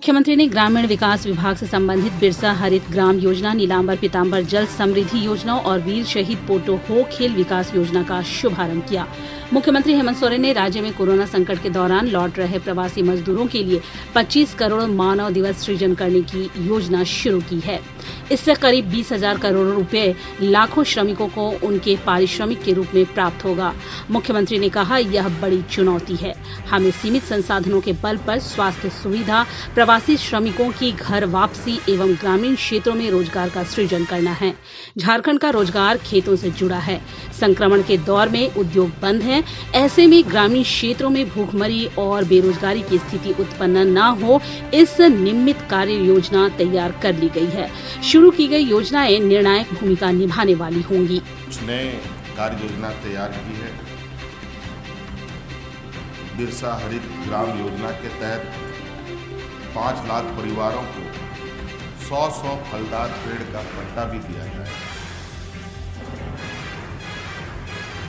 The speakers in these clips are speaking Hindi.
मुख्यमंत्री ने ग्रामीण विकास विभाग से संबंधित बिरसा हरित ग्राम योजना, नीलांबर पीतांबर जल समृद्धि योजना और वीर शहीद पोटो हो खेल विकास योजना का शुभारंभ किया। मुख्यमंत्री हेमंत सोरेन ने राज्य में कोरोना संकट के दौरान लौट रहे प्रवासी मजदूरों के लिए 25 करोड़ मानव दिवस सृजन करने की योजना शुरू की है। इससे करीब 20,000 करोड़ रुपए लाखों श्रमिकों को उनके पारिश्रमिक के रूप में प्राप्त होगा। मुख्यमंत्री ने कहा, यह बड़ी चुनौती है। हमें सीमित संसाधनों के बल पर स्वास्थ्य सुविधा, प्रवासी श्रमिकों की घर वापसी एवं ग्रामीण क्षेत्रों में रोजगार का सृजन करना है। झारखंड का रोजगार खेतों से जुड़ा है। संक्रमण के दौर में उद्योग बंद हैं। ऐसे में ग्रामीण क्षेत्रों में भूखमरी और बेरोजगारी की स्थिति उत्पन्न न हो, इस निमित्त कार्य योजना तैयार कर ली गई है। शुरू की गई योजनाएं निर्णायक भूमिका निभाने वाली होंगी। कुछ नए कार्य योजना तैयार की है। बिरसा हरित ग्राम योजना के तहत 5 लाख परिवारों को 100 फलदार पेड़ का पट्टा भी दिया जाएगा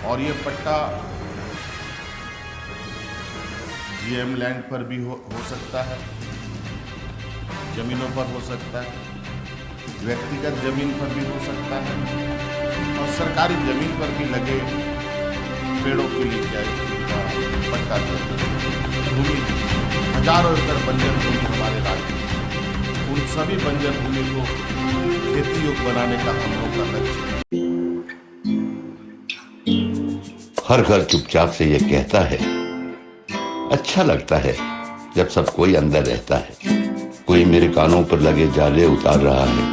और ये पट्टा जीएम लैंड पर भी हो सकता है, जमीनों पर हो सकता है, व्यक्तिगत जमीन पर भी हो सकता है और सरकारी जमीन पर भी लगे पेड़ों के लिए क्या पट्टा दिया। भूमि हजारों एकड़ बंजर भूमि हमारे राज्य में, उन सभी बंजर भूमि को खेती योग्य बनाने का हम लोग का लक्ष्य है। हर घर चुपचाप से ये कहता है, अच्छा लगता है जब सब कोई अंदर रहता है। कोई मेरे कानों पर लगे जाले उतार रहा है,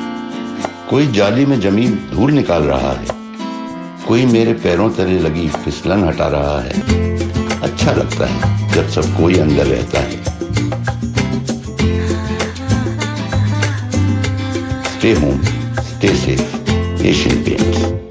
कोई जाली में जमीन धूल निकाल रहा है, कोई मेरे पैरों तले लगी फिसलन हटा रहा है। अच्छा लगता है जब सब कोई अंदर रहता है। Stay home, stay safe, Asian paints.